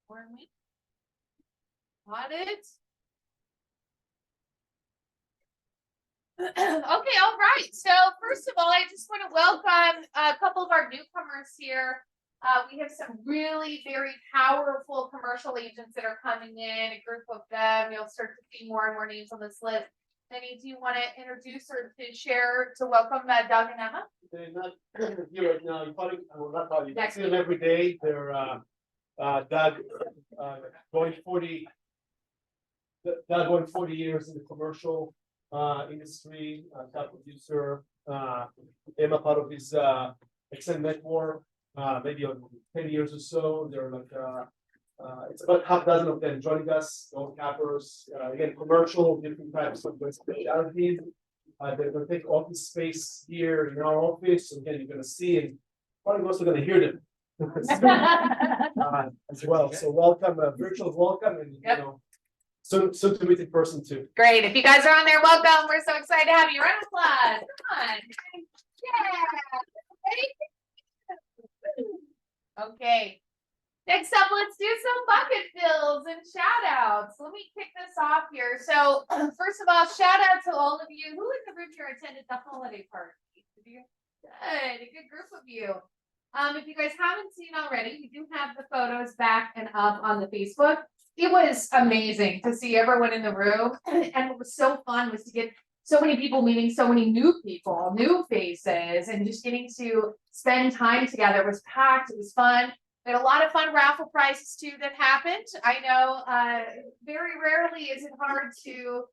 Got it. Okay, all right. So first of all, I just want to welcome a couple of our newcomers here. We have some really very powerful commercial agents that are coming in, a group of them. You'll start to see more and more names on this list. Meny, do you want to introduce or to share to welcome Doug and Emma? They're not here right now. You probably, well, not probably. You see them every day. They're Doug going 40. Doug going 40 years in the commercial industry, top producer. Emma part of his extended network, maybe on 10 years or so. They're like it's about half dozen of them joining us, all cappers, again, commercial, different types of specialties. They're going to take office space here in our office. So again, you're going to see and probably also going to hear them as well. So welcome, virtual welcome, and you know, soon to meet in person too. Great. If you guys are on there, welcome. We're so excited to have you. Round of applause. Come on. Yeah. Okay. Next up, let's do some bucket fills and shout outs. Let me kick this off here. So first of all, shout out to all of you who in the room here attended the holiday party. Good, a good group of you. If you guys haven't seen already, we do have the photos back and up on the Facebook. It was amazing to see everyone in the room. And what was so fun was to get so many people meeting so many new people, new faces, and just getting to spend time together. It was packed. It was fun. We had a lot of fun raffle prizes too that happened. I know very rarely is it hard to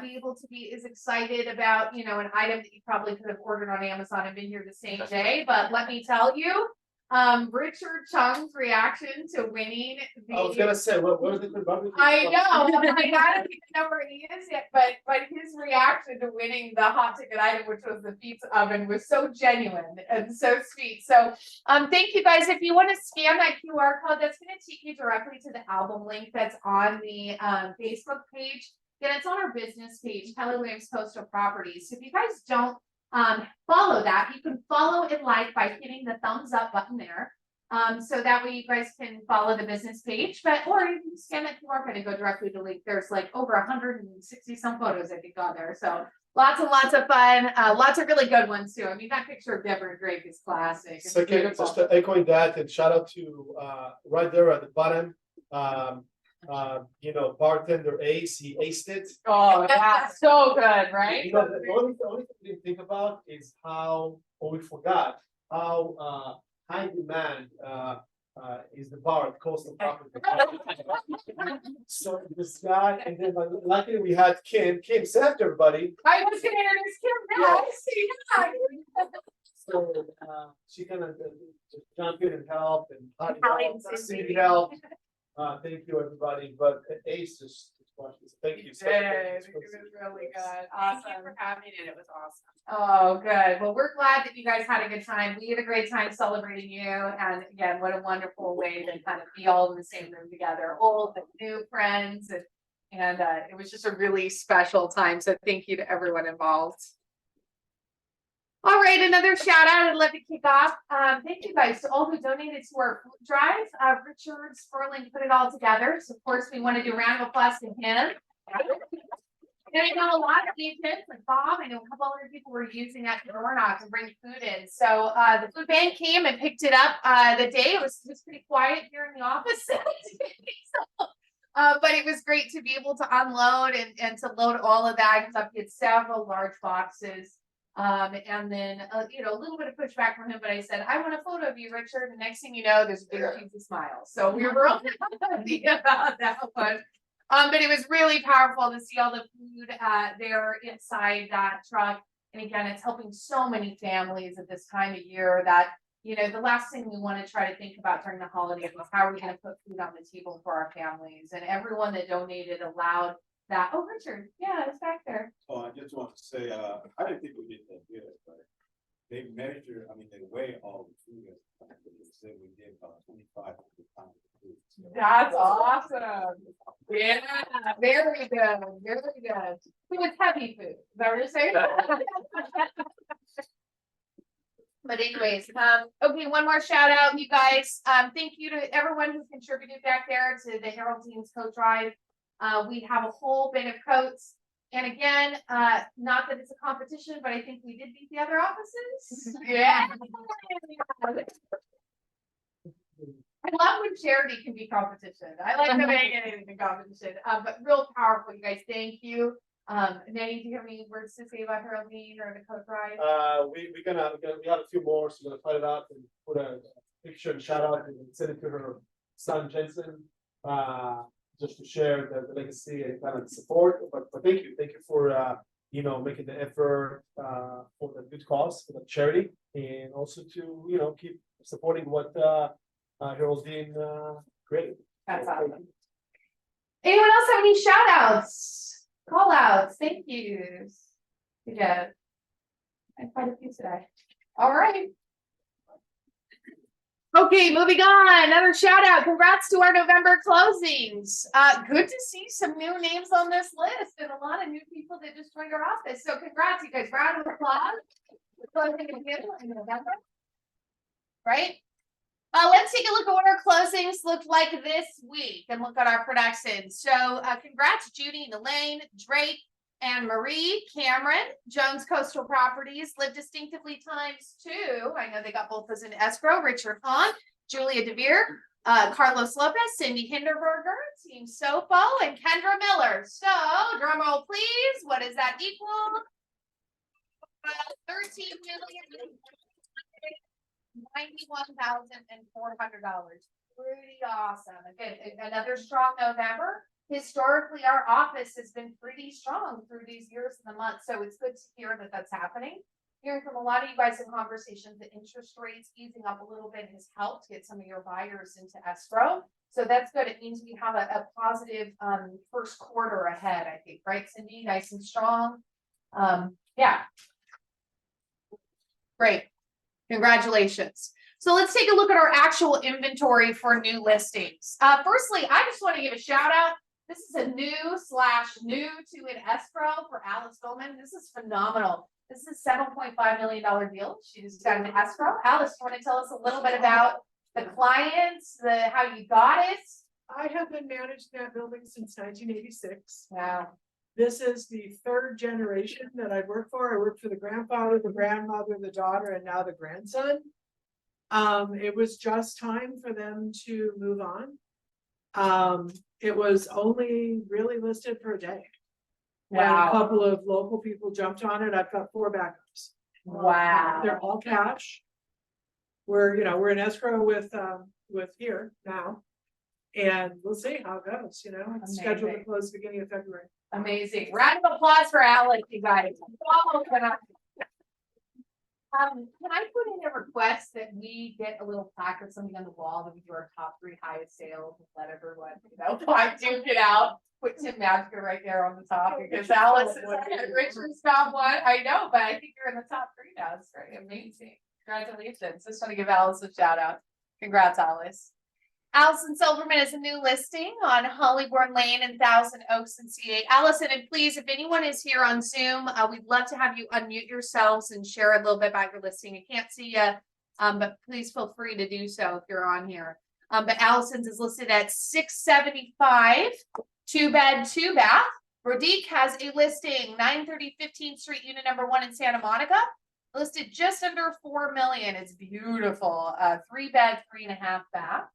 be able to be as excited about, you know, an item that you probably could have ordered on Amazon and been here the same day. But let me tell you, Richard Chung's reaction to winning the— I was gonna say, what was it about? I know, I don't even know where he is yet, but his reaction to winning the hot ticket item, which was the pizza oven, was so genuine and so sweet. So thank you guys. If you want to scan that QR code, that's going to take you directly to the album link that's on the Facebook page. Again, it's on our business page, Keller Williams Coastal Properties. So if you guys don't follow that, you can follow and like by hitting the thumbs up button there. So that way you guys can follow the business page, or you can scan that QR code and go directly to the link. There's like over 160 some photos I think on there. So lots and lots of fun, lots of really good ones too. I mean, that picture of Deborah Drake is classic. It's Second, just echoing that, and shout out to right there at the bottom, you know, bartender Ace, he aced it. Oh, that's so good, right? You know, the only thing we didn't think about is how, or we forgot how high demand is the bar at Coastal Property. So this guy, and then luckily we had Kim. Kim, say after everybody. I was gonna introduce Kim now. Yeah. So she kind of jump in and help, and Cindy help. Thank you, everybody. But Ace just thank you. It was really good. Awesome. Thank you for having it. It was awesome. Oh, good. Well, we're glad that you guys had a good time. We had a great time celebrating you. And again, what a wonderful way to kind of be all in the same room together, old and new friends. And it was just a really special time. So thank you to everyone involved. All right, another shout out I'd love to kick off. Thank you guys to all who donated to our food drive. Richard Sperling put it all together. So of course we want to do a round of applause to him. And I know a lot of agents like Bob, I know a couple other people were using that door knock to bring food in. So the food van came and picked it up the day. It was just pretty quiet here in the office. So, but it was great to be able to unload and to load all of that up. We had several large boxes. And then, you know, a little bit of pushback from him, but I said, I want a photo of you, Richard. And next thing you know, there's a big cheesy smile. So we were all happy about that one. But it was really powerful to see all the food there inside that truck. And again, it's helping so many families at this time of year that, you know, the last thing we want to try to think about during the holidays is how are we going to put food on the table for our families. And everyone that donated allowed that. Oh, Richard, yeah, it's back there. Oh, I just want to say, I didn't think we did that good, but they measure, I mean, they weigh all the food. They said we did about 2,500 pounds of food. So. That's awesome. Yeah, very good, very good. So it's heavy food. Is that what you're saying? But anyways, okay, one more shout out, you guys. Thank you to everyone who contributed back there to the Herald Team's coat drive. We have a whole bin of coats. And again, not that it's a competition, but I think we did beat the other offices. Yeah. I love when charity can be competition. I like to make anything a competition. But real powerful, you guys. Thank you. Meny, do you have any words to say about Herald or the coat drive? We got a few more, so we're gonna fight it out and put a picture and shout out and send it to her son Jensen. Just to share the legacy and kind of support, but thank you for making the effort for the good cause, for the charity, and also to keep supporting what Herald Dean created. That's awesome. Anyone else have any shout outs, call outs? Thank you. Yeah, I had quite a few today. All right. Okay, moving on. Another shout out. Congrats to our November closings. Good to see some new names on this list and a lot of new people that just joined our office. So congrats, you guys. Round of applause. We're closing in November. Right? Let's take a look at what our closings looked like this week and look at our production. So congrats, Judy, Elaine, Drake, and Marie, Cameron, Jones Coastal Properties, Live Distinctively ×2. I know they got both those in escrow. Richard Hahn, Julia DeVere, Carlos Lopez, Cindy Hinderberger, Team Sopo, and Kendra Miller. So, drum roll, please. What does that equal? $13,091,400. Pretty awesome. Again, another strong November. Historically, our office has been pretty strong through these years and the months, so it's good to hear that that's happening. Hearing from a lot of you guys in conversations that interest rates easing up a little bit has helped get some of your buyers into escrow. So that's good. It means we have a positive first quarter ahead, I think, right, Cindy? Nice and strong. Yeah. Great. Congratulations. So let's take a look at our actual inventory for new listings. Firstly, I just want to give a shout out. This is a new to an escrow for Alice Bowman. This is phenomenal. This is a $7.5 million deal. She just got an escrow. Alice, you want to tell us a little bit about the clients, how you got it? I have been managing that building since 1986. Wow. This is the third generation that I work for. I worked for the grandfather, the grandmother, the daughter, and now the grandson. It was just time for them to move on. It was only really listed for a day. Wow. And a couple of local people jumped on it. I've got 4 backups. Wow. They're all cash. We're in escrow with here now. And we'll see how it goes. It's scheduled to close beginning of February. Amazing. Round of applause for Alex, you guys. Can I put in a request that we get a little plaque or something on the wall that we do our top 3 highest sales and let everyone, duke it out. Put Tim Magica right there on the top because Alice is Richard's top 1. I know, but I think you're in the top 3 now. It's very amazing. Congratulations. Just want to give Alice a shout out. Congrats, Alice. Allison Silverman is a new listing on Hollyborn Lane in Thousand Oaks and CA. Allison, and please, if anyone is here on Zoom, we'd love to have you unmute yourselves and share a little bit about your listing. I can't see you, but please feel free to do so if you're on here. But Allison's is listed at $675, 2-bed, 2-bath. Rodique has a listing, 930 15th Street, unit number 1 in Santa Monica, listed just under $4 million. It's beautiful, 3-bed, 3.5-bath.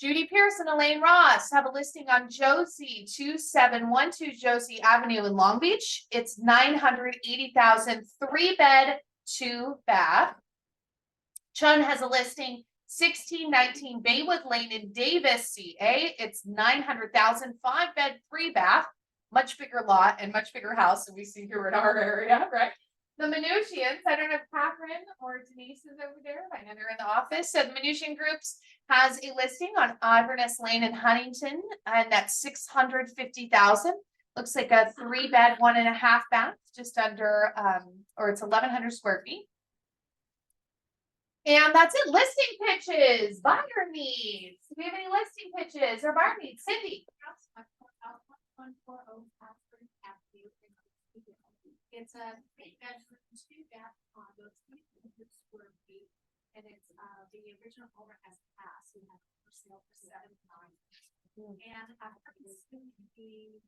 Judy Pierce and Elaine Ross have a listing on Josie, 2712 Josie Avenue in Long Beach. It's $980,000, 3-bed, 2-bath. Chun has a listing 1619 Baywood Lane in Davis, CA. It's $900,000, 5-bed, 3-bath. Much bigger lot and much bigger house than we see here in our area, right? The Minuchians, I don't know if Catherine or Denise is over there. I know they're in the office. So the Minuchian Groups has a listing on Iverness Lane in Huntington, and that's $650,000. Looks like a 3-bed, 1.5-bath, just under, or it's 1,100 square feet. And that's it. Listing pitches, buyer needs. Do we have any listing pitches or buyer needs? Cindy. It's a 3-bedroom, 2-bath condo, the original owner has passed, we have it for sale for $7.9. And after it's going to be,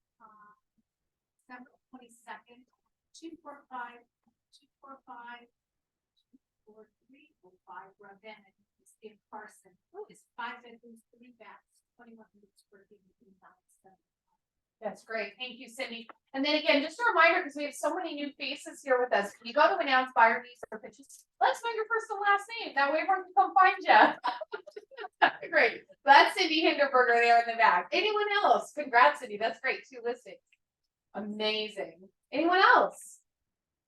December 22nd, 245 Ravenna, in Carson. It's 5 bedrooms, 3 baths, 2,100 square feet. That's great. Thank you, Cindy. And then again, just a reminder, because we have so many new faces here with us, when you go to announce buyer needs or pitches, let's know your first and last name. That way everyone can come find you. Great. That's Cindy Hinderberger there in the back. Anyone else? Congrats, Cindy. That's great. 2 listings. Amazing. Anyone else?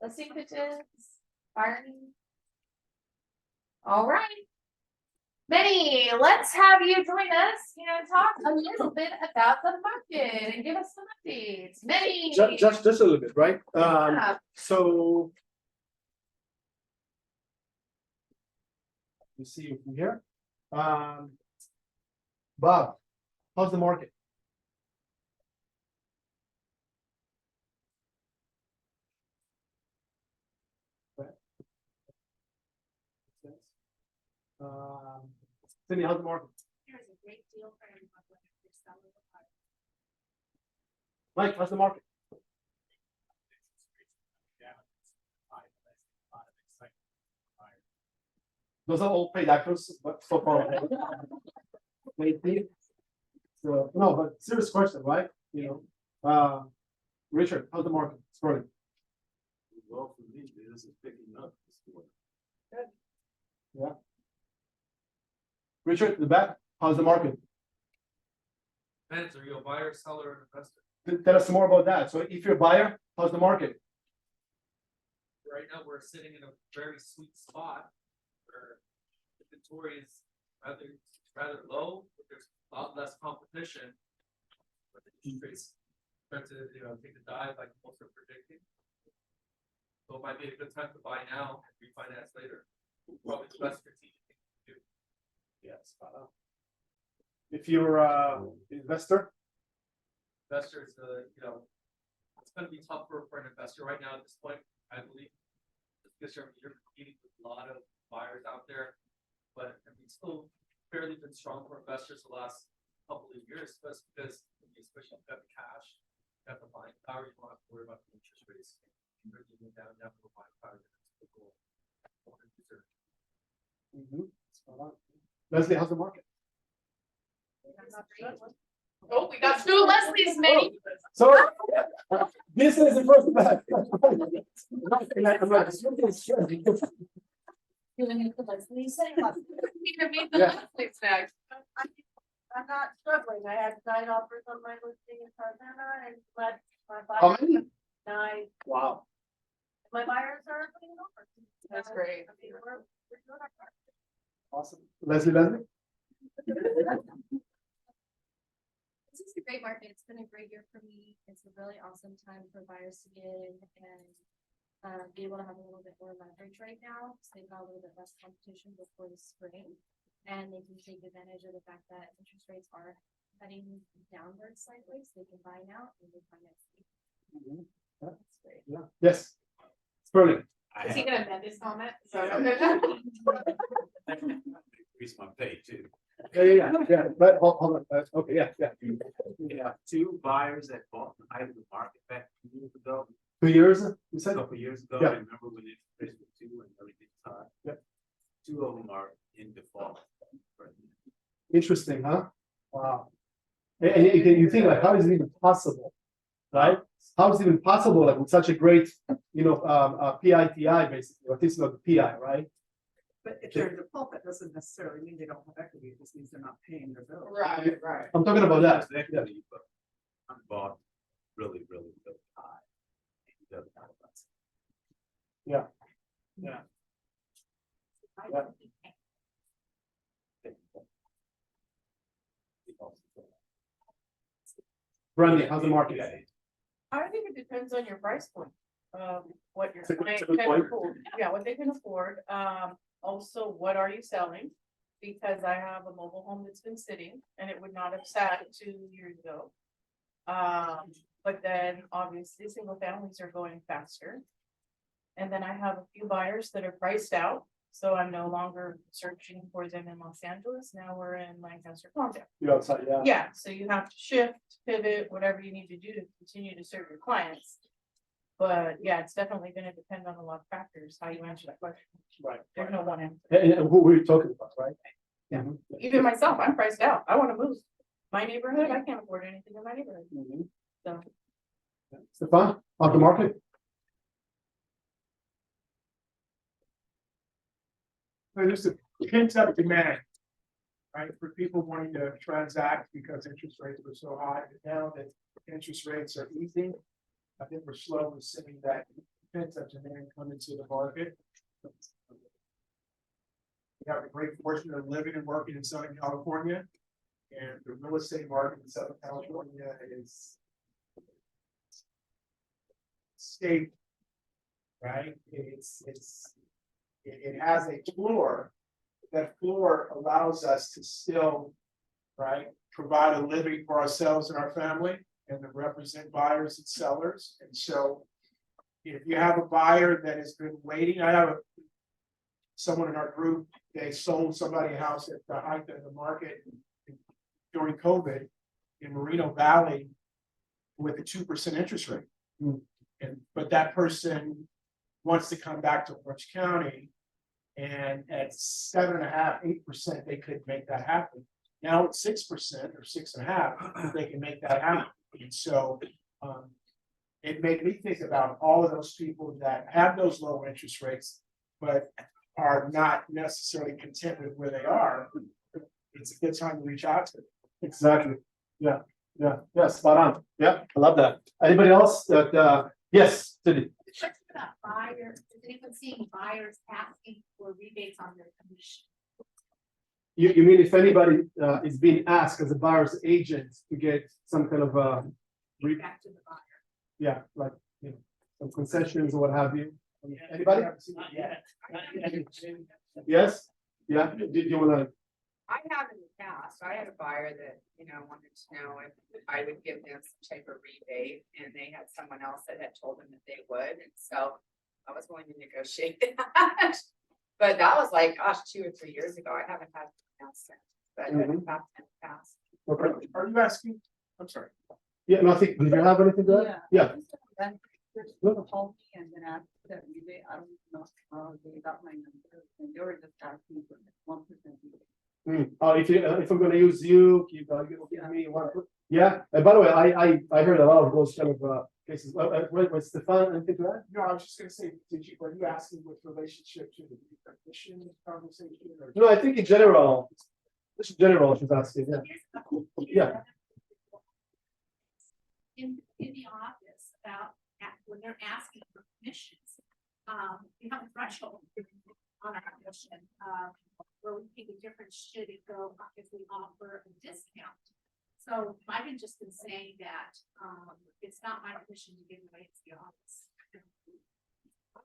Listing pitches, buyer needs. All right. Meny, let's have you join us and talk a little bit about the market and give us some updates. Meny. Just a little bit, right? Yeah. So. You see you from here. Bob, how's the market? Cindy, how's the market? There's a great deal for everyone when they're selling the car. Mike, how's the market? Those are all paid actors, but so far. Maybe. So, no, but serious question, right? You know, Richard, how's the market? Sorry. Well, for me, this is picking up this quarter. Yeah. Richard, the back, how's the market? Depends, are you a buyer, seller, or investor? Tell us more about that. So if you're a buyer, how's the market? Right now, we're sitting in a very sweet spot where inventory is rather low, but there's a lot less competition. But the interest rates start to, take a dive like most are predicting. So it might be a good time to buy now and refinance later. Probably the best strategic thing to do. Yes. If you're investor, Investors, it's gonna be tough for an investor right now at this point, I believe. Just because you're competing with a lot of buyers out there, but I mean, still fairly been strong for investors the last couple of years, just because especially if you have the cash, you have the buying power, you don't have to worry about the interest rates. You really move down for buying power. Leslie, how's the market? Oh, we got 2 Leslie's, Meny. So this is the first batch. Yeah. Leslie's next. I'm not struggling. I had 9 offers on my listing in Tarzana and let my How buyers many? 9. Wow. My buyers are putting it over. That's great. I mean, we're doing our part. Awesome. Leslie. This is a great market. It's been a great year for me. It's a really awesome time for buyers to get in and be able to have a little bit more leverage right now. So they've got a little bit less competition before the spring. And they can take advantage of the fact that interest rates are heading downward slightly. So they can buy now and refinance. That's great. Yeah. Yes. It's brilliant. Is he gonna amend his comment? So. Increase my pay too. Yeah. But hold on. Okay. Yeah. Yeah, 2 buyers that bought the height of the market back 2 years ago. 2 years, you A said? couple years ago, Yeah. I remember when it was 2 and everything's high. Yeah. 2 of them are in default. Interesting, huh? Wow. And you think like, how is it even possible? Right? How is it even possible, like with such a great, PITI basically, or this is not the PI, right? But if they're in default, that doesn't necessarily mean they don't have equity, it just means they're not paying their bills. Right. I'm talking about that. It's equity, but I'm bought really high. It doesn't have that. Yeah. Brandy, how's the market? I think it depends on your price point. What your It's a good client can point. afford. Yeah, what they can afford. Also, what are you selling? Because I have a mobile home that's been sitting and it would not have sat 2 years ago. But then obviously single families are going faster. And then I have a few buyers that are priced out. So I'm no longer searching for them in Los Angeles. Now we're in Lancaster County. You're outside, yeah. Yeah, so you have to shift, pivot, whatever you need to do to continue to serve your clients. But yeah, it's definitely gonna depend on a lot of factors, how you answer that question. Right. There's no one answer. And who were you talking about, right? Yeah. Mhm. Even myself, I'm priced out. I wanna move. My neighborhood, I can't afford anything in my neighborhood. Mhm. So. Stefan, on the market? There's a pent-up demand, right, for people wanting to transact because interest rates were so high. But now that interest rates are easing, I think we're slowly seeing that pent-up demand come into the market. We have a great fortune of living and working in Southern California, and the real estate market in Southern California is stable, right? It has a floor. That floor allows us to still, right, provide a living for ourselves and our family and to represent buyers and sellers. And so if you have a buyer that has been waiting, I have someone in our group, they sold somebody a house at the height of the market during COVID in Moreno Valley with a 2% interest rate. But that person wants to come back to Orange County. And at 7.5%, 8%, they couldn't make that happen. Now at 6% or 6.5%, they can make that happen. And so it made me think about all of those people that have those low interest rates, but are not necessarily content with where they are. It's a good time to reach out to them. Exactly. Yeah, spot on. Yeah, I love that. Anybody else that, yes, Cindy? Question about buyers, is anyone seeing buyers asking for rebates on their commission? You mean if anybody is being asked as a buyer's agent to get some kind of Back to the buyer. yeah, like, you know, some concessions or what have you? Anybody? Not yet. Yes? Yeah, do you wanna? I have in the past, I had a buyer that, wanted to know if I would give them some type of rebate, and they had someone else that had told them that they would, and so I was willing to negotiate that. But that was like, gosh, 2 or 3 years ago. I haven't had it since, but that's in the past. Okay. Are you asking? I'm sorry. Yeah, no, I think, did you have anything to add? Yeah. And then after that, I don't know, they got my number, and they were just asking for 1%. If I'm gonna use you, you gotta give me one. Yeah, and by the way, I heard a lot of those kind of cases. Wait, Stefan, anything to add? No, I was just gonna say, were you asking with relationship to the commission conversation? Or? No, I think in general, she's asking, yeah. Yeah. In the office about when they're asking for commissions, we have a threshold on our commission, where we think the difference should it go if we offer a discount. So I've just been saying that, it's not my commission to give away to the office.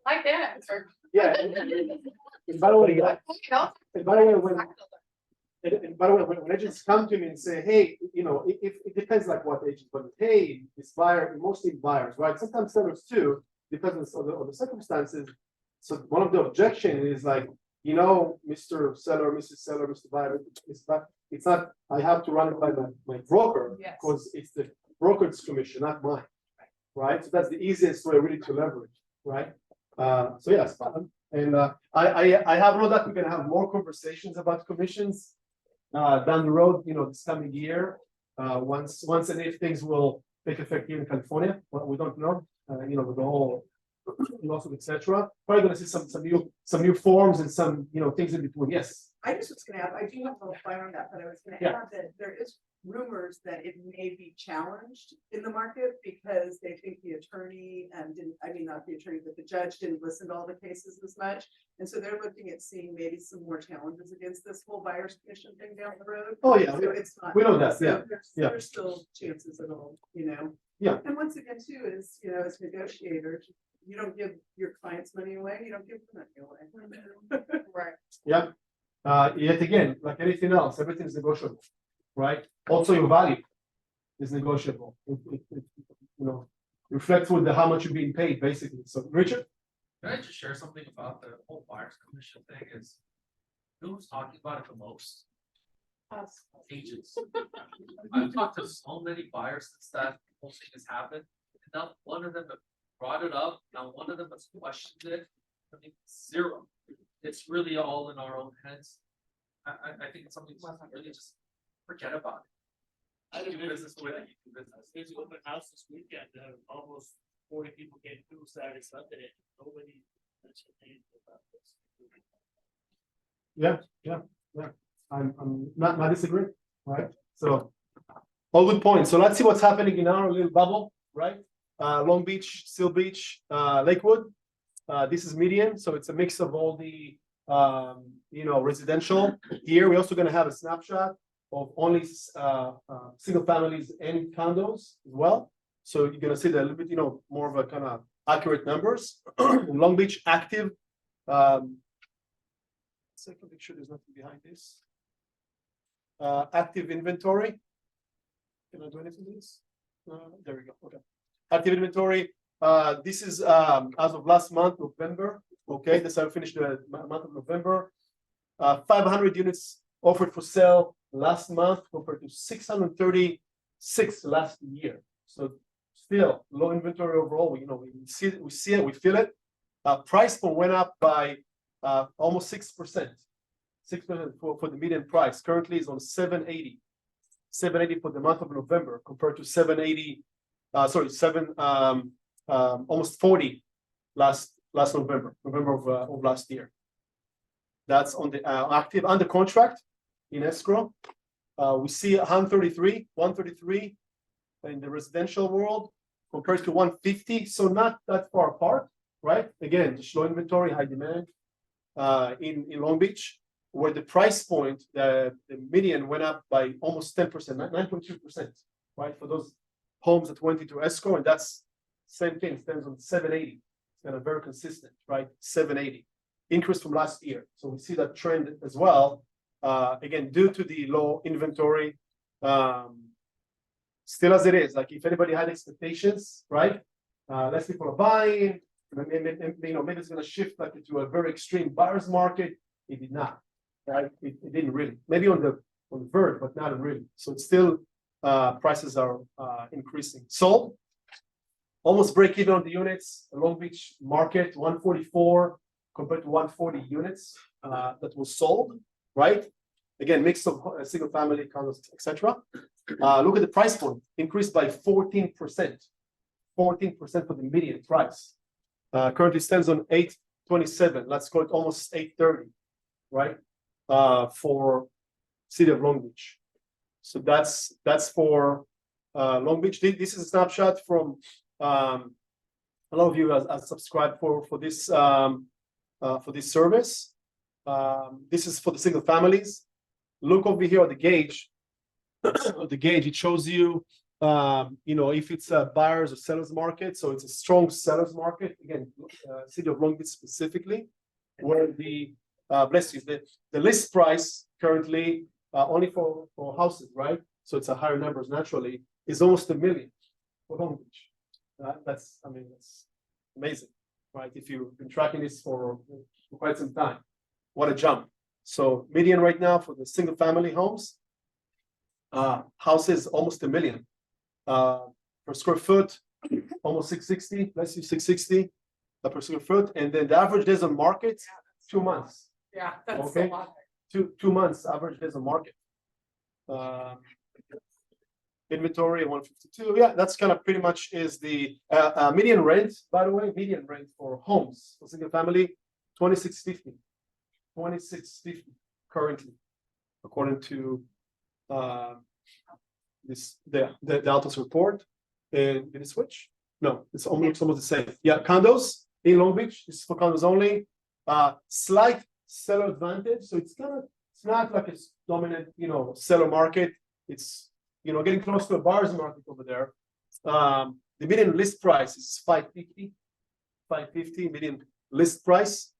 Like that. Yeah. And by the way, when agents come to me and say, hey, if it depends like what agent, but hey, this buyer, mostly buyers, right? Sometimes sellers too, depends on the circumstances. So one of the objections is like, Mr. Seller, Mrs. Seller, Mr. Buyer, it's not, I have to run it by my broker, because it's the broker's commission, not mine. Right? So that's the easiest way really to leverage, right? So yes, and I have no doubt we're gonna have more conversations about commissions down the road, this coming year. Once and if things will take effect here in California, but we don't know, with the whole lawsuit, etc. Probably gonna see some new forms and some, things in between. Yes. I just was gonna add, I do have a little fire on that, but I was gonna Yeah. add that there is rumors that it may be challenged in the market because they think the attorney not the attorney, but the judge didn't listen to all the cases as much. And so they're looking at seeing maybe some more challenges against this whole buyer's commission thing down the road. Oh, yeah. So it's not. We know that, so yeah, There's still chances at all, Yeah. And once again, too, is, as negotiators, you don't give your clients money away, you don't give them money away. Right. Yeah. Yet again, like anything else, everything is negotiable, right? Also, your value is negotiable. It reflects with how much you're being paid, basically. So, Richard? Can I just share something about the whole buyer's commission thing is, who's talking about it the most? Agents. I've talked to so many buyers since that whole thing has happened, and not one of them have brought it up, not one of them has questioned it. I mean, zero. It's really all in our own heads. I think it's something we must really just forget about it. Do business the way that you do business. There's an open house this weekend, almost 40 people came through Saturday, Sunday, nobody mentioned anything about this. Yeah. I'm not disagreeing, right? So, all good points. So let's see what's happening in our little bubble, right? Long Beach, Seal Beach, Lakewood. This is median, so it's a mix of all the residential. Here, we're also gonna have a snapshot of only single families and condos as well. So you're gonna see that a little bit, more of a kind of accurate numbers. Long Beach active. Second picture, there's nothing behind this. Active inventory. Can I do anything with this? There we go. Okay. Active inventory. This is as of last month, November. Okay, that's how we finished the month of November. 500 units offered for sale last month compared to 636 last year. So still low inventory overall. We see it, we feel it. Price point went up by almost 6%. 6% for the median price. Currently is on 780. 780 for the month of November compared to 780. Almost 40 last November of last year. That's on the active under contract in escrow. We see 133 in the residential world compared to 150, so not that far apart, right? Again, just low inventory, high demand in Long Beach, where the price point, the median went up by almost 10%, 9.2%, right? For those homes that went into escrow, and that's same thing, stands on 780. It's kind of very consistent, right? 780 increase from last year. So we see that trend as well. Again, due to the low inventory, still as it is. Like if anybody had expectations, right? Less people are buying. Maybe it's going to shift like into a very extreme buyer's market. It did not, right? It didn't really. Maybe on the verge, but not really. So it's still prices are increasing. Sold. Almost break even on the units. The Long Beach market 144 compared to 140 units that was sold, right? Again, mix of single family, condos, etc. Look at the price point, increased by 14%. 14% for the median price. Currently stands on 827. Let's call it almost 830, right? For city of Long Beach. So that's for Long Beach. This is a snapshot from a lot of you has subscribed for this service. This is for the single families. Look over here at the gauge. It shows you, if it's a buyers or sellers market. So it's a strong sellers market. Again, city of Long Beach specifically, where the list price currently only for houses, right? So it's a higher numbers naturally, is almost $1 million for Long Beach. That's amazing, right? If you've been tracking this for quite some time, what a jump. So median right now for the single family homes, houses almost $1 million per square foot, almost 660, let's use 660 per square foot. And then the average days on market, 2 months. Yeah, that's Okay. a lot. 2 months average days on market. Inventory 152. Yeah, that's kind of pretty much is the median rent, by the way, median rent for homes for single family, $26.50. $26.50 currently, according to the Atias report. And did it switch? No, it's almost the same. Yeah, condos in Long Beach. This is for condos only. Slight seller advantage. So it's not like it's dominant, seller market. It's getting close to a buyer's market over there. The median list price is $550 median list price.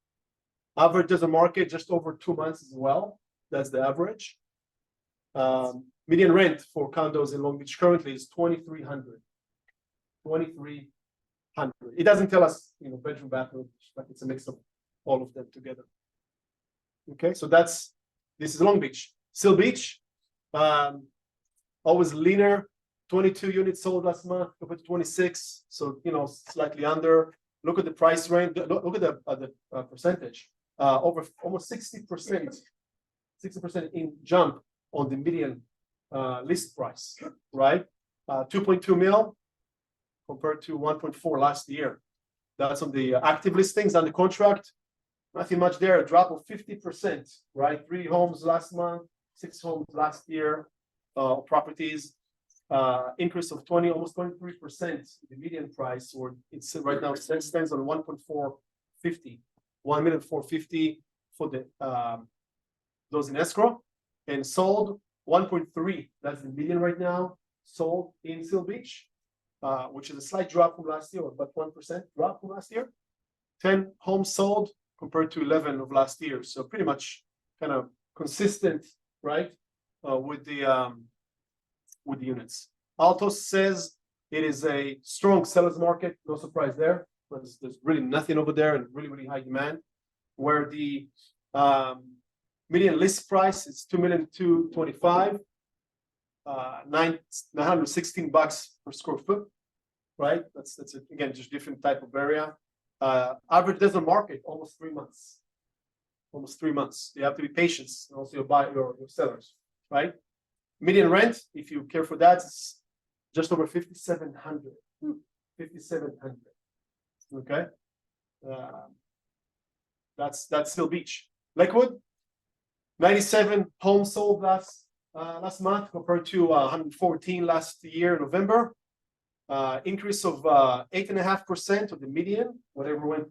Average as a market just over 2 months as well. That's the average. Median rent for condos in Long Beach currently is $2,300. $2,300 100. It doesn't tell us, bedroom, bathroom, but it's a mix of all of them together. Okay, so this is Long Beach. Seal Beach, always leaner, 22 units sold last month compared to 26, so slightly under. Look at the price range, look at the percentage, over almost 60%, 60% in jump on the median list price, right? 2.2 mil compared to 1.4 last year. That's on the active listings. On the contract, nothing much there, a drop of 50%, right? 3 homes last month, 6 homes last year, properties, increase of almost 23%, the median price, or it's right now stands on 1.450, 1,450,000 for the those in escrow, and sold 1.3. That's the median right now, sold in Seal Beach, which is a slight drop from last year, but 1% drop from last year. 10 homes sold compared to 11 of last year, so pretty much kind of consistent, right, with the units. Altos says it is a strong sellers market, no surprise there. There's really nothing over there and really high demand. Where the median list price is $2,225,000, $916 per square foot, right? That's again just different type of area. Average days on market almost 3 months. Almost 3 months. You have to be patient, and also your sellers, right? Median rent, if you care for that, it's just over 5,700. 5,700. Okay. That's Seal Beach. Lakewood, 97 homes sold last month compared to 114 last year in November. Increase of 8.5% of the median, whatever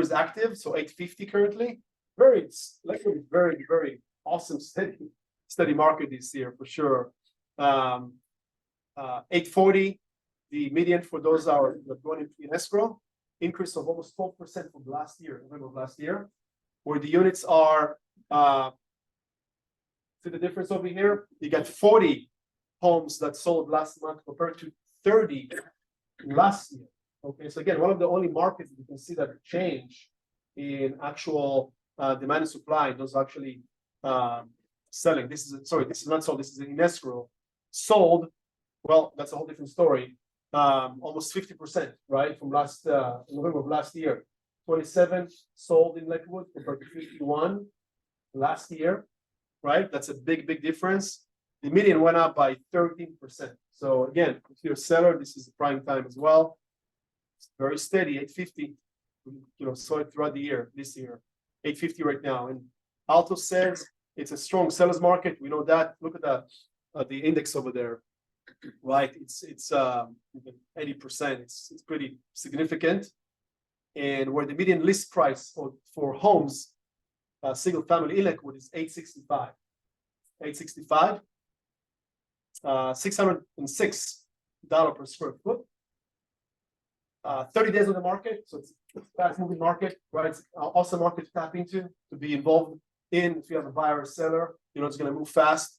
is active. So 850 currently. Lakewood is very awesome, steady market this year for sure. 840, the median for those are going in escrow. Increase of almost 12% from last year, November of last year, where the units are. See the difference over here? You got 40 homes that sold last month compared to 30 last year. Okay, so again, one of the only markets that you can see that change in actual demand and supply. Those actually selling. This is not sold. This is in escrow. Sold. Well, that's a whole different story. Almost 50%, right, from last November of last year. 27 sold in Lakewood compared to 51 last year, right? That's a big difference. The median went up by 13%. So again, if you're a seller, this is the prime time as well. It's very steady, 850. Saw it throughout the year. This year, 850 right now. And Alto says it's a strong sellers market. We know that. Look at the index over there. Right, it's 80%. It's pretty significant, and where the median list price for homes, single family in Lakewood is $865, $606 per square foot. 30 days on the market, so it's a fast-moving market, right? It's also a market to tap into, to be involved in. If you have a buyer or seller, it's going to move fast.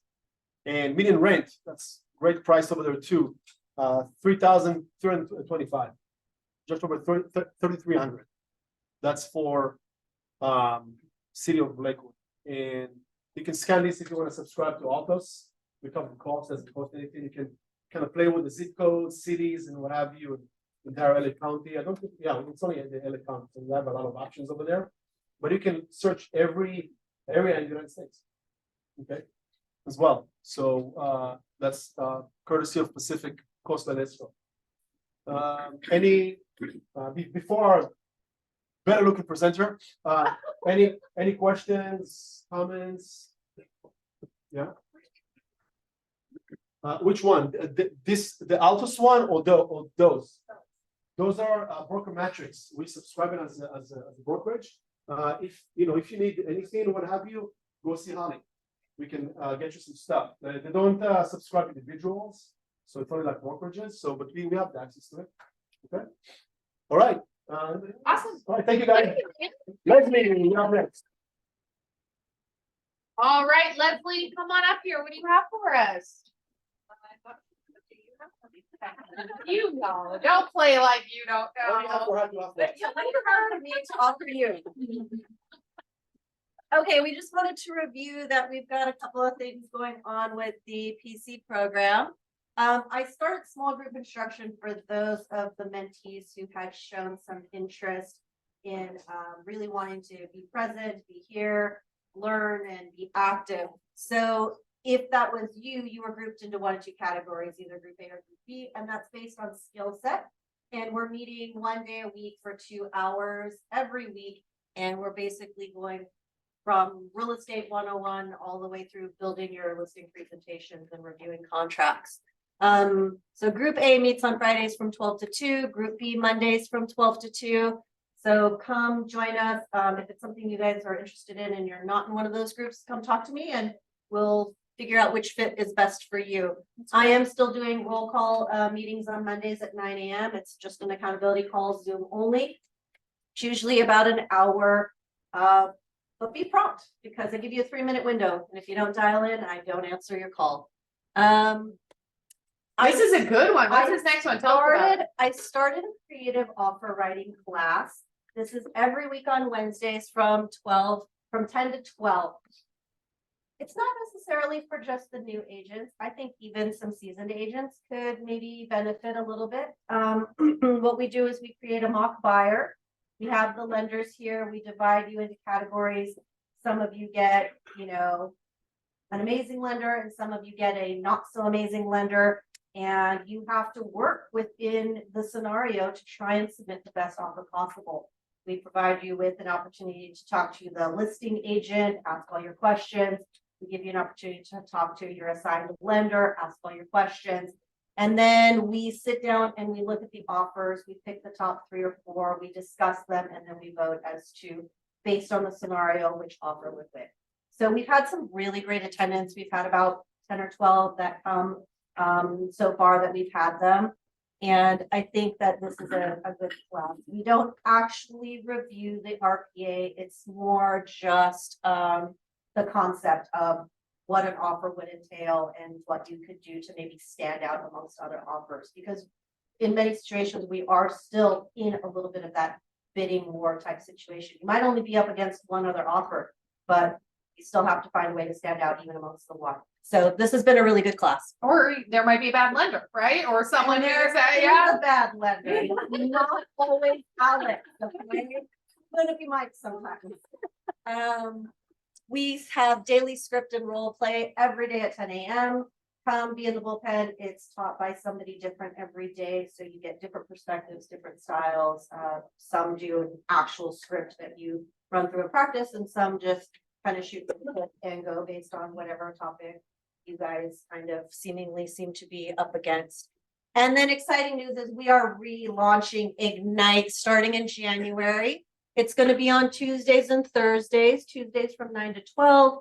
And median rent, that's great price over there too, $3,325, just over $3,300. That's for city of Lakewood, and you can scan this if you want to subscribe to Altos. We cover the cost as opposed to anything. You can kind of play with the zip codes, cities, and what have you. Entire LA County. I don't think, it's only in the LA County, so we have a lot of options over there. But you can search every area in the United States, okay, as well. So that's courtesy of Pacific Coastal Escrow. Before our better looking presenter, any questions, comments? Yeah. Which one? The Altos one or those? Those are broker metrics. We subscribe it as a brokerage. If you need anything, what have you, go see Halley. We can get you some stuff. They don't subscribe individuals, so it's only like brokerages. So, but we have the access to it. Okay. All right. Awesome. All right. Thank you, guys. Leslie, you're up next. All right, Leslie, come on up here. What do you have for us? Do you have You know, don't play like you don't What do you have know. for happy off day? Yeah, what do you have for me to offer you? Okay, we just wanted to review that we've got a couple of things going on with the PC program. I started small group instruction for those of the mentees who had shown some interest in really wanting to be present, be here, learn, and be active. So if that was you, you were grouped into one of two categories, either group A or group B, and that's based on skill set. And we're meeting 1 day a week for 2 hours every week. And we're basically going from real estate 101 all the way through building your listing presentations and reviewing contracts. So group A meets on Fridays from 12 to 2, group B Mondays from 12 to 2. So come join us. If it's something you guys are interested in and you're not in one of those groups, come talk to me and we'll figure out which fit is best for you. I am still doing roll call meetings on Mondays at 9 a.m. It's just an accountability call, Zoom only. It's usually about an hour. But be prompt because I give you a 3-minute window. And if you don't dial in, I don't answer your call. This is a good one. What's this next one? Tell us about it. I started a creative offer writing class. This is every week on Wednesdays from 10 to 12. It's not necessarily for just the new agents. I think even some seasoned agents could maybe benefit a little bit. What we do is we create a mock buyer. We have the lenders here. We divide you into categories. Some of you get, an amazing lender, and some of you get a not so amazing lender. And you have to work within the scenario to try and submit the best offer possible. We provide you with an opportunity to talk to the listing agent, ask all your questions. We give you an opportunity to talk to your assigned lender, ask all your questions. And then we sit down and we look at the offers. We pick the top 3 or 4, we discuss them, and then we vote as to, based on the scenario, which offer would win. So we've had some really great attendance. We've had about 10 or 12 that come so far that we've had them. And I think that this is a good class. We don't actually review the RPA. It's more just the concept of what an offer would entail and what you could do to maybe stand out amongst other offers. Because in many situations, we are still in a little bit of that bidding war type situation. You might only be up against one other offer, but you still have to find a way to stand out even amongst the one. So this has been a really good class. Or there might be a bad lender, right? Or someone who's a bad lender, not always Alex. Okay? But if you might sometimes. We have daily script and role play every day at 10 a.m. Come be in the bullpen. It's taught by somebody different every day. So you get different perspectives, different styles. Some do an actual script that you run through a practice, and some just kind of shoot and go based on whatever topic you guys kind of seemingly seem to be up against. And then exciting news is we are relaunching Ignite starting in January. It's going to be on Tuesdays and Thursdays, Tuesdays from 9 to 12,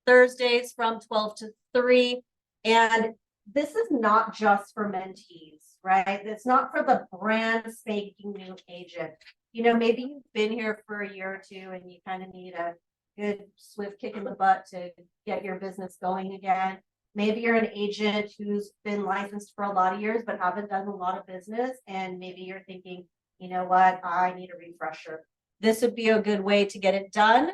Thursdays from 12 to 3. And this is not just for mentees, right? It's not for the brand spanking new agent. Maybe you've been here for a year or two and you kind of need a good swift kick in the butt to get your business going again. Maybe you're an agent who's been licensed for a lot of years but haven't done a lot of business, and maybe you're thinking, you know what, I need a refresher. This would be a good way to get it done.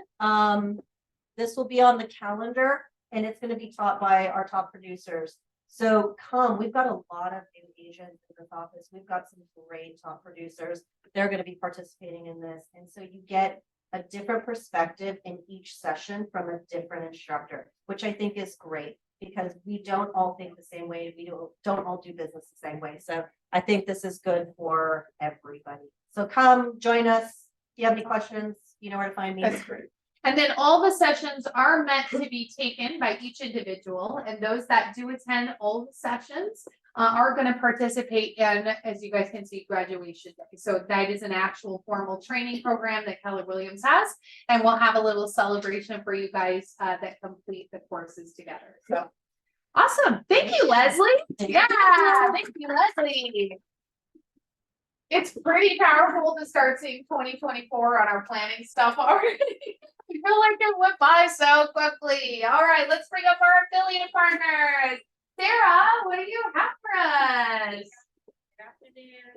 This will be on the calendar and it's going to be taught by our top producers. So we've got a lot of new agents in this office. We've got some great top producers. They're going to be participating in this. And so you get a different perspective in each session from a different instructor, which I think is great because we don't all think the same way. We don't all do business the same way. So I think this is good for everybody. So come join us. If you have any questions, you know where to find me. That's great. And then all the sessions are meant to be taken by each individual, and those that do attend all the sessions are going to participate in, as you guys can see, graduation day. So Ignite is an actual formal training program that Keller Williams has, and we'll have a little celebration for you guys that complete the courses together. So awesome. Thank you, Leslie. Yeah, thank you, Leslie. It's pretty powerful to start seeing 2024 on our planning stuff already. I feel like it went by so quickly. All right, let's bring up our affiliate partners. Sarah, what do you have for Yes. Good afternoon.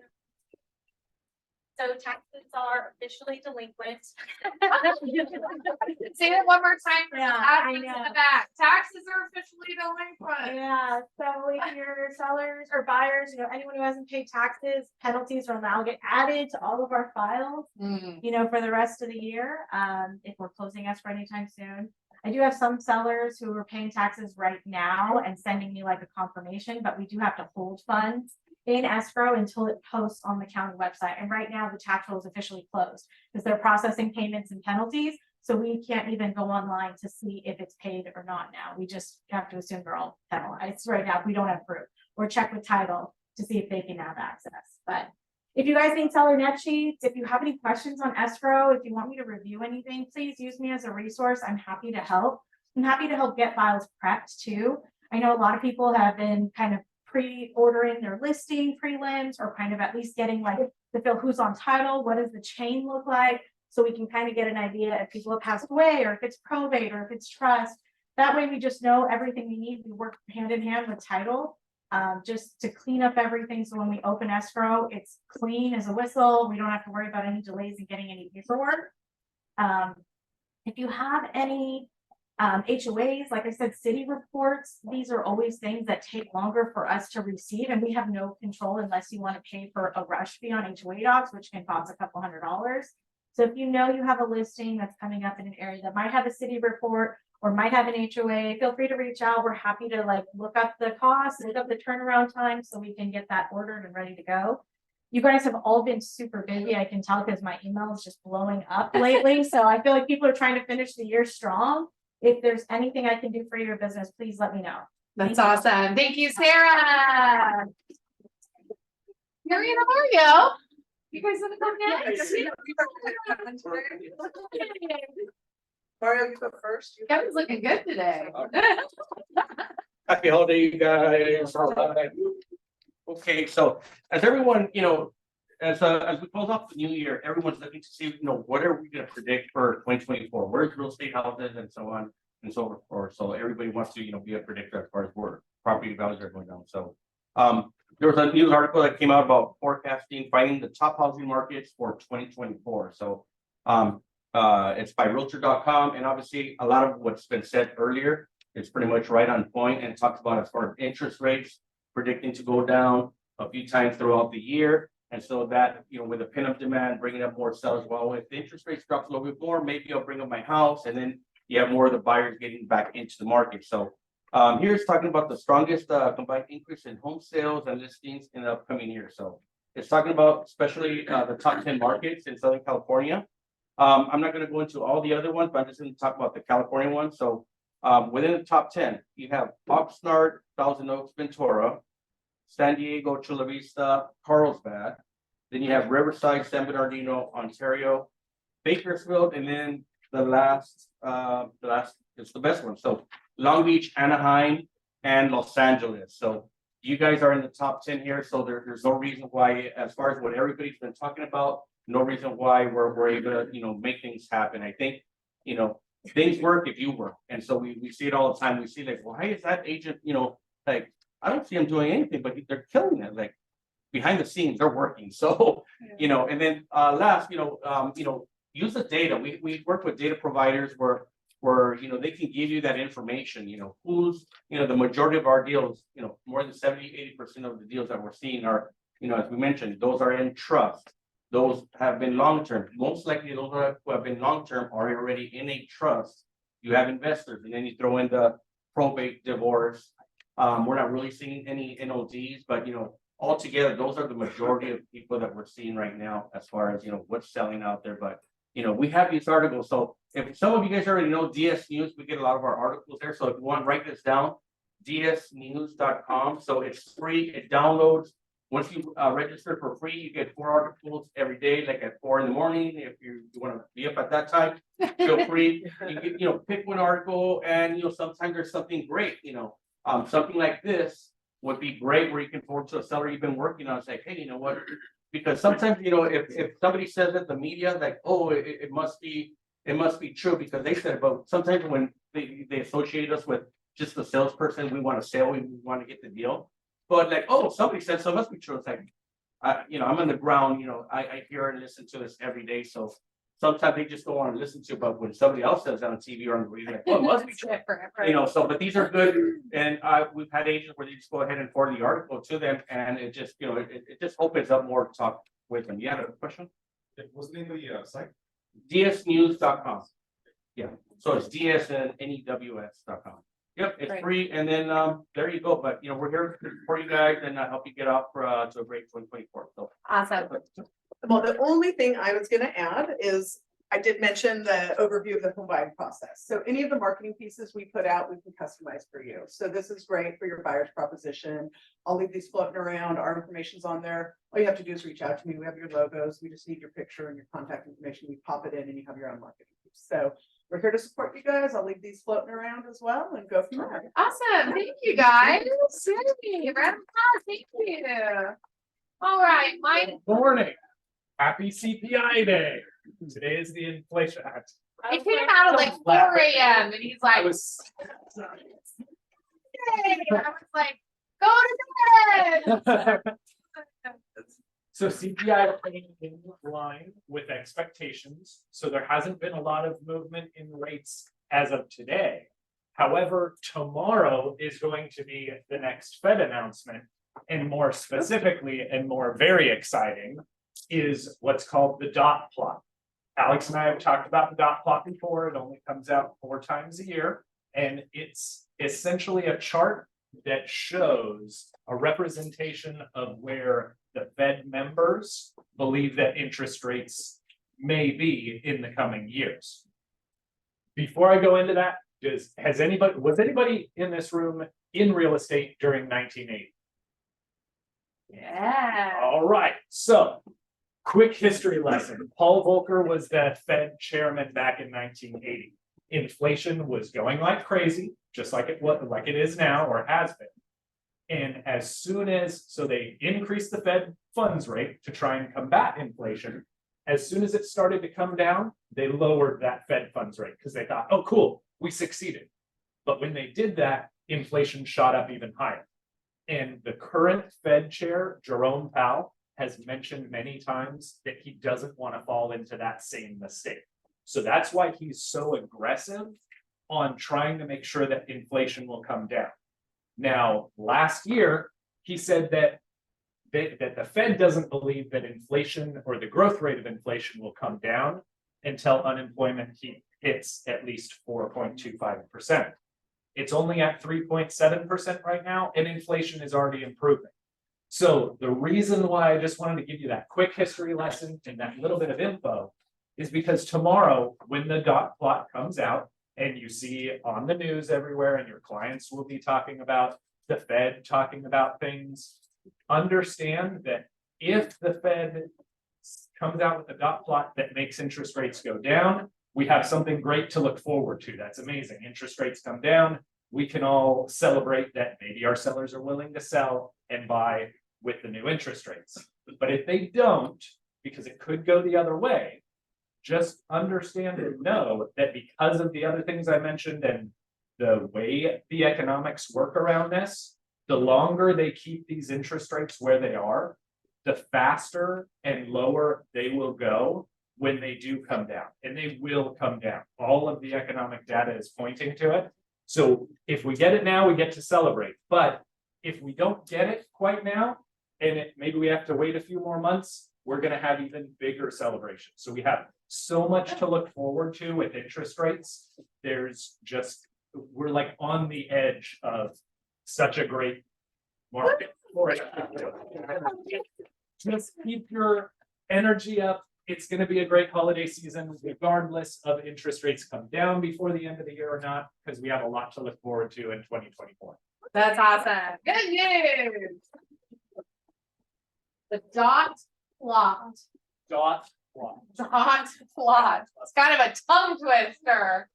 So taxes are officially delinquent. Say it one more time. For the Yeah, I admins in know. the back. Taxes are officially delinquent. Yeah, so if your sellers or buyers, anyone who hasn't paid taxes, penalties will now get added to all of our files, for the rest of the year. If we're closing escrow anytime soon. I do have some sellers who are paying taxes right now and sending me like a confirmation, but we do have to hold funds in escrow until it posts on the county website. And right now the tax roll is officially closed because they're processing payments and penalties. So we can't even go online to see if it's paid or not now. We just have to assume they're all penalized right now. We don't have proof or check with title to see if they can have access. But if you guys need seller net sheets, if you have any questions on escrow, if you want me to review anything, please use me as a resource. I'm happy to help. I'm happy to help get files prepped too. I know a lot of people have been kind of pre-ordering their listing prelims or kind of at least getting like to feel who's on title, what does the chain look like, so we can kind of get an idea if people have passed away or if it's probate or if it's trust. That way we just know everything we need. We work hand in hand with title just to clean up everything. So when we open escrow, it's clean as a whistle. We don't have to worry about any delays in getting any paperwork. If you have any HOAs, like I said, city reports, these are always things that take longer for us to receive, and we have no control unless you want to pay for a rush fee on HOA docs, which can cost a couple $100s. So if you have a listing that's coming up in an area that might have a city report or might have an HOA, feel free to reach out. We're happy to look up the cost, look up the turnaround time so we can get that ordered and ready to go. You guys have all been super busy. I can tell because my email is just blowing up lately. So I feel like people are trying to finish the year strong. If there's anything I can do for your business, please let me know. That's awesome. Thank you, Sarah. Marion, how are you? You guys want to come next? Mario, you go first. Kevin's looking good today. Happy holiday, you guys. Okay, so as everyone, as we close off the new year, everyone's looking to see, what are we going to predict for 2024? Where's real estate houses and so on and so forth. So everybody wants to, be a predictor as far as where property values are going down. So there was a news article that came out about forecasting, finding the top housing markets for 2024. So it's by realtor.com, and obviously a lot of what's been said earlier is pretty much right on point, and talks about as far as interest rates predicting to go down a few times throughout the year. And so that, with the pin-up demand, bringing up more sellers, well, if the interest rates drops a little bit more, maybe I'll bring up my house, and then you have more of the buyers getting back into the market. So here's talking about the strongest combined increase in home sales and listings in the upcoming year. So it's talking about especially the top 10 markets in Southern California. I'm not going to go into all the other ones, but I'm just going to talk about the California one. So within the top 10, you have Oxnard, Thousand Oaks, Ventura, San Diego, Chula Vista, Carlsbad. Then you have Riverside, San Bernardino, Ontario, Bakersfield, and then the last is the best one. So Long Beach, Anaheim, and Los Angeles. So you guys are in the top 10 here. So there's no reason why, as far as what everybody's been talking about, no reason why we're able to, make things happen. I think, things work if you work. And so we see it all the time. We see why is that agent, I don't see them doing anything, but they're killing it. Behind the scenes, they're working. So, and then last, use the data. We work with data providers where they can give you that information, who's, the majority of our deals, more than 70-80% of the deals that we're seeing are, as we mentioned, those are in trust. Those have been long-term. Most likely those who have been long-term are already in a trust. You have investors, and then you throw in the probate, divorce. We're not really seeing any NODs, but altogether, those are the majority of people that we're seeing right now as far as what's selling out there. But we have these articles. So if some of you guys already know DS News, we get a lot of our articles there. So if you want to write this down, dsnews.com. So it's free, it downloads. Once you register for free, you get 4 articles every day, like at 4 in the morning. If you want to be up at that time, feel free. You get, pick one article, and sometimes there's something great. Something like this would be great, where you can forward to a seller you've been working on. It's like, hey, you know what? Because sometimes if somebody says that, the media, like, oh, it must be true because they said it. But sometimes when they associate us with just the salesperson, we want to sell, we want to get the deal. But like, oh, somebody said so, it must be true. It's like, I'm on the ground, I hear and listen to this every day, so sometimes they just don't want to listen to, but when somebody else says that on TV or on the radio, like, oh, it must be It's true. different, right? So, but these are good, and we've had agents where they just go ahead and forward the article to them, and it just, it just opens up more to talk with them. You have a question? What's the name of the site? dsnews.com. Yeah, so it's dsnews.com. Yep, it's Great. free, and then there you go. But we're here for you guys and help you get off to a great 2024. So Awesome. Well, the only thing I was gonna add is, I did mention the overview of the home buying process. So any of the marketing pieces we put out, we can customize for you. So this is great for your buyer's proposition. I'll leave these floating around. Our information's on there. All you have to do is reach out to me. We have your logos. We just need your picture and your contact information. We pop it in and you have your own marketing piece. So we're here to support you guys. I'll leave these floating around as well and go from there. Awesome. Thank you, guys. Yay, round of applause. Thank you. All right, Mike. Morning. Happy CPI day. Today is the inflation act. It came out at like 4 a.m. and he's like, I was "Yay." I was like, go to bed. so CPI came in line with expectations. So there hasn't been a lot of movement in rates as of today. However, tomorrow is going to be the next Fed announcement, and more specifically and more very exciting is what's called the dot plot. Alex and I have talked about the dot plot before. It only comes out 4 times a year, and it's essentially a chart that shows a representation of where the Fed members believe that interest rates may be in the coming years. Before I go into that, was anybody in this room in real estate during 1980? Yeah. All right, so quick history lesson. Paul Volcker was the Fed chairman back in 1980. Inflation was going like crazy, just like it is now or has been. And as soon as, so they increased the Fed funds rate to try and combat inflation. As soon as it started to come down, they lowered that Fed funds rate because they thought, oh, cool, we succeeded. But when they did that, inflation shot up even higher. And the current Fed chair, Jerome Powell, has mentioned many times that he doesn't want to fall into that same mistake. So that's why he's so aggressive on trying to make sure that inflation will come down. Now, last year, he said that the Fed doesn't believe that inflation or the growth rate of inflation will come down until unemployment hits at least 4.25%. It's only at 3.7% right now, and inflation is already improving. So the reason why I just wanted to give you that quick history lesson and that little bit of info is because tomorrow, when the dot plot comes out and you see it on the news everywhere and your clients will be talking about the Fed talking about things, understand that if the Fed comes out with a dot plot that makes interest rates go down, we have something great to look forward to. That's amazing. Interest rates come down. We can all celebrate that maybe our sellers are willing to sell and buy with the new interest rates. But if they don't, because it could go the other way, just understand and know that because of the other things I mentioned and the way the economics work around this, the longer they keep these interest rates where they are, the faster and lower they will go when they do come down. And they will come down. All of the economic data is pointing to it. So if we get it now, we get to celebrate. But if we don't get it quite now, and maybe we have to wait a few more months, we're going to have even bigger celebrations. So we have so much to look forward to with interest rates. We're like on the edge of such a great market for it. Just keep your energy up. It's going to be a great holiday season, regardless of interest rates come down before the end of the year or not, because we have a lot to look forward to in 2024. That's awesome. Good news. The dot plot. Dot plot. Dot plot. It's kind of a tongue twister.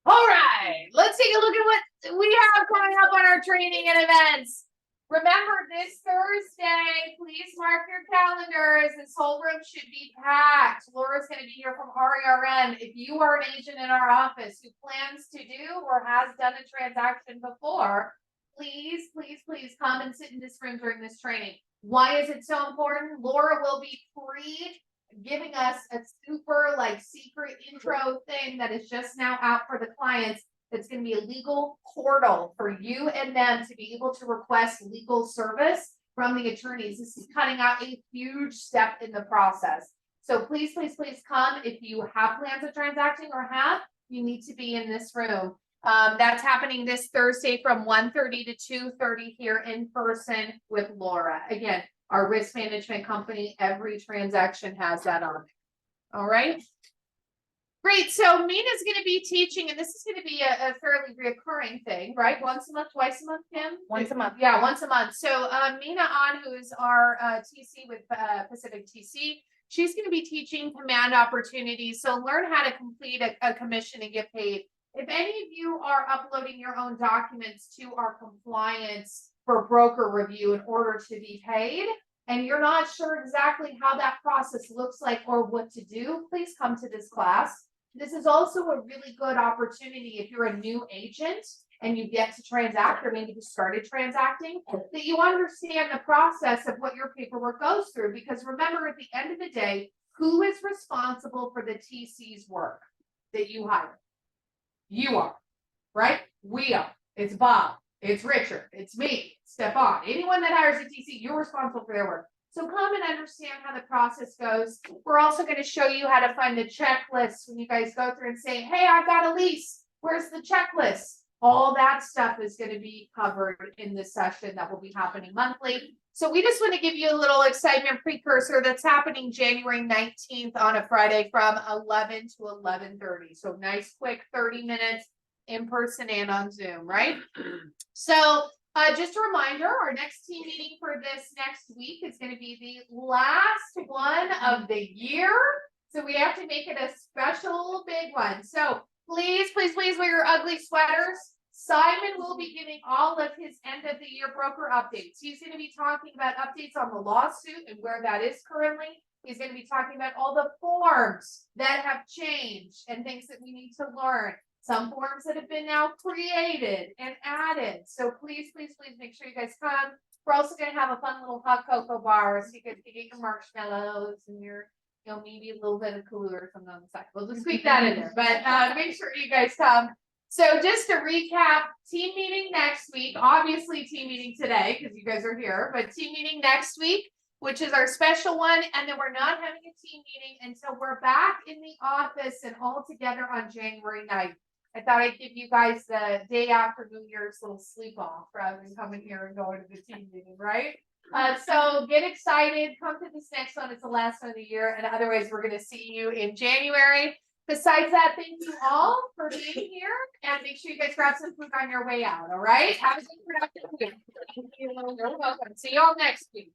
All right, let's take a look at what we have coming up on our training and events. Remember, this Thursday, please mark your calendars. This whole room should be packed. Laura's going to be here from RERN. If you are an agent in our office who plans to do or has done a transaction before, please, please, please come and sit in this room during this training. Why is it so important? Laura will be giving us a super like secret intro thing that is just now out for the clients. It's going to be a legal portal for you and them to be able to request legal service from the attorneys. This is cutting out a huge step in the process. So please, please, please come. If you have plans of transacting or have, you need to be in this room. That's happening this Thursday from 1:30 to 2:30 here in person with Laura. Again, our risk management company, every transaction has that on it. All right. Great. So Mena's going to be teaching, and this is going to be a fairly reoccurring thing, right? Once a month, twice a month, Kim? Once a month. Yeah, once a month. So Mena On, who is our TC with Pacific TC, she's going to be teaching command opportunities. So learn how to complete a commission and get paid. If any of you are uploading your own documents to our compliance for broker review in order to be paid, and you're not sure exactly how that process looks like or what to do, please come to this class. This is also a really good opportunity if you're a new agent and you get to transact, or maybe you started transacting, that you understand the process of what your paperwork goes through. Because remember, at the end of the day, who is responsible for the TC's work that you hire? You are, right? We are. It's Bob. It's Richard. It's me. Stefan. Anyone that hires a TC, you're responsible for their work. So come and understand how the process goes. We're also going to show you how to find the checklist when you guys go through and say, hey, I've got a lease. Where's the checklist? All that stuff is going to be covered in this session that will be happening monthly. So we just want to give you a little excitement precursor that's happening January 19th on a Friday from 11 to 11:30. So nice, quick 30 minutes in person and on Zoom, right? So just a reminder, our next team meeting for this next week is going to be the last one of the year. So we have to make it a special big one. So please, please, please wear your ugly sweaters. Simon will be giving all of his end of the year broker updates. He's going to be talking about updates on the lawsuit and where that is currently. He's going to be talking about all the forms that have changed and things that we need to learn. Some forms that have been now created and added. So please, please, please make sure you guys come. We're also going to have a fun little hot cocoa bar so you can get your marshmallows and your, you know, maybe a little bit of Kahlua or something on the side. We'll just squeak that in there, but make sure you guys come. So just to recap, team meeting next week, obviously team meeting today because you guys are here, but team meeting next week, which is our special one. And then we're not having a team meeting until we're back in the office and all together on January 9th. I thought I'd give you guys the day after New Year's little sleep off rather than coming here and going to the team meeting, right? So get excited, come to this next one. It's the last one of the year. And otherwise, we're going to see you in January. Besides that, thank you all for being here. And make sure you guys grab some food on your way out. All right. Have a good productive week. Thank you. You're welcome. See you all next week.